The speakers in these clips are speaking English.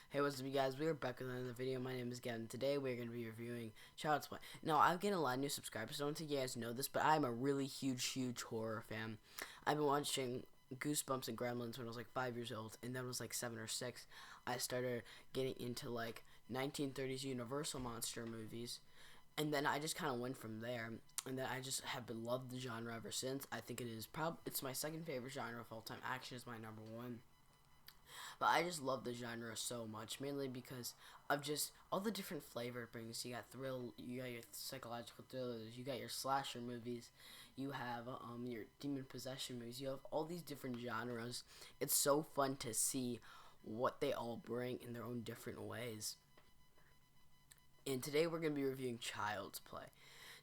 Hey, what's up, you guys? We are back with another video. My name is Gavin. Today, we're going to be reviewing Child's Play. Now, I'm getting a lot of new subscribers. I don't think you guys know this, but I'm a really huge horror fan. I've been watching Goosebumps and Gremlins when I was like 5 years old, and then I was like 7 or 6. I started getting into like 1930s Universal monster movies, and then I just kind of went from there. And then I just have been loved the genre ever since. I think it's my second favorite genre of all time. Action is my number one. But I just love the genre so much, mainly because of just all the different flavor it brings. You got thrill, you got your psychological thrillers, you got your slasher movies, you have your demon possession movies. You have all these different genres. It's so fun to see what they all bring in their own different ways. And today we're gonna be reviewing Child's Play.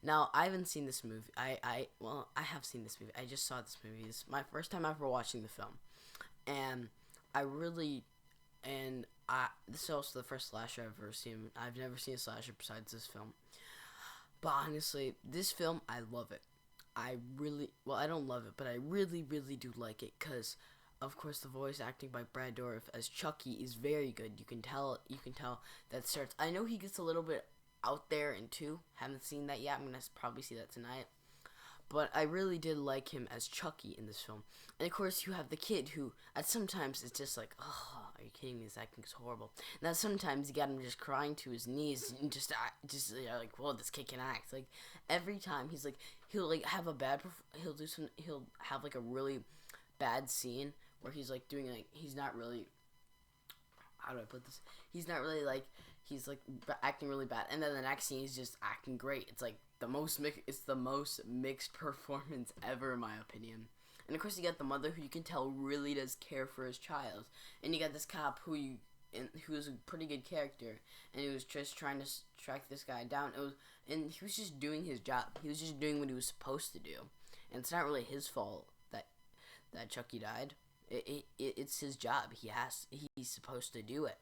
Now, I haven't seen this movie. I have seen this movie. I just saw this movie. It's my first time ever watching the film, and I really, and this is also the first slasher I've ever seen. I've never seen a slasher besides this film. But honestly, this film, I love it. I don't love it, but I really do like it because, of course, the voice acting by Brad Dourif as Chucky is very good. You can tell that starts. I know he gets a little bit out there in 2. Haven't seen that yet. I'm gonna probably see that tonight. But I really did like him as Chucky in this film. And of course, you have the kid who, at sometimes, it's just like, oh, are you kidding me? This acting is horrible. Now, sometimes you got him just crying to his knees and just like, whoa, this kid can act. Like, every time he'll like have a bad, he'll have like a really bad scene where he's like doing like, he's not really, how do I put this? He's not really like, he's like acting really bad, and then the next scene he's just acting great. It's like it's the most mixed performance ever, in my opinion. And of course, you got the mother who you can tell really does care for his child, and you got this cop who's a pretty good character, and he was just trying to track this guy down. And he was just doing his job. He was just doing what he was supposed to do, and it's not really his fault that Chucky died. It's his job. He's supposed to do it.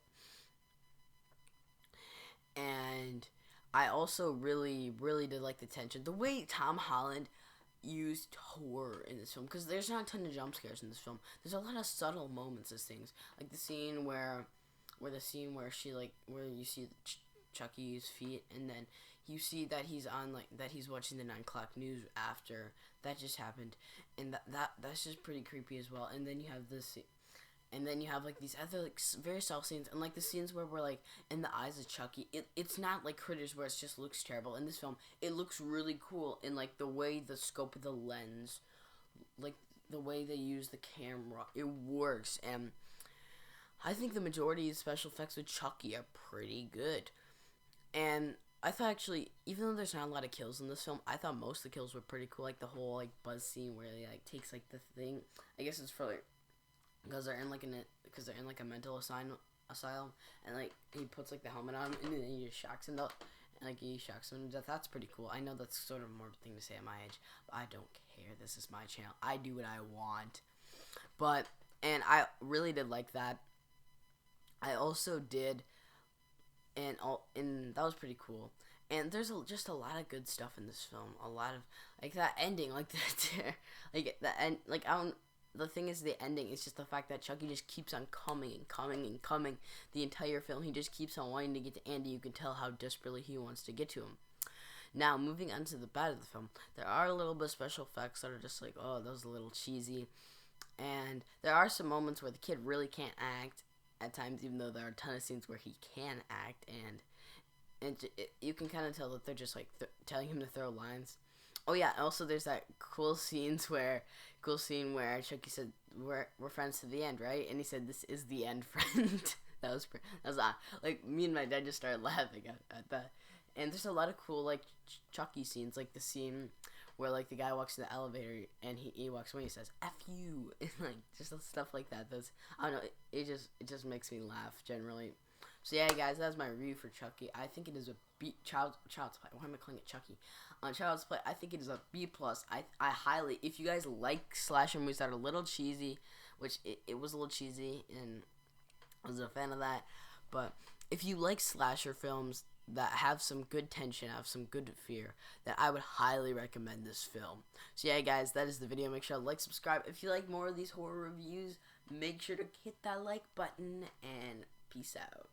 And I also really did like the tension, the way Tom Holland used horror in this film, because there's not a ton of jump scares in this film. There's a lot of subtle moments as things, like the scene where she like where you see Chucky's feet, and then you see that he's watching the 9 o'clock news after that just happened, and that's just pretty creepy as well. And then you have this, and then you have like these other like very soft scenes, and like the scenes where we're like in the eyes of Chucky. It's not like Critters where it just looks terrible. In this film, it looks really cool in like the way the scope of the lens, like the way they use the camera, it works. And I think the majority of special effects with Chucky are pretty good. And I thought, actually, even though there's not a lot of kills in this film, I thought most of the kills were pretty cool. Like the whole like buzz scene where he like takes like the thing. I guess it's for like, because they're in like a mental asylum, and like he puts like the helmet on him, and then he just shocks him up, and like he shocks him to death. That's pretty cool. I know that's sort of a morbid thing to say at my age, but I don't care. This is my channel. I do what I want. But, and I really did like that. I also did, and that was pretty cool. And there's just a lot of good stuff in this film. A lot of like that ending, like like the end, like I don't. The thing is, the ending is just the fact that Chucky just keeps on coming the entire film. He just keeps on wanting to get to Andy. You can tell how desperately he wants to get to him. Now, moving on to the bad of the film, there are a little bit of special effects that are just like, oh, that was a little cheesy. And there are some moments where the kid really can't act at times, even though there are a ton of scenes where he can act. And you can kind of tell that they're just like telling him to throw lines. Oh yeah, also there's that cool scene where Chucky said we're friends to the end, right? And he said, "This is the end, friend." that was like me and my dad just started laughing at that. And there's a lot of cool like Chucky scenes, like the scene where like the guy walks in the elevator and he walks away and he says "F you," and like just stuff like that. I don't know, it just makes me laugh generally. So yeah, guys, that's my review for Chucky. I think it is a Child's Play. Why am I calling it Chucky? On Child's Play, I think it is a B plus. I highly, if you guys like slasher movies that are a little cheesy, which it was a little cheesy, and I was a fan of that. But if you like slasher films that have some good tension, have some good fear, then I would highly recommend this film. So yeah, guys, that is the video. Make sure to like, subscribe. If you like more of these horror reviews, make sure to hit that like button, and Peace out.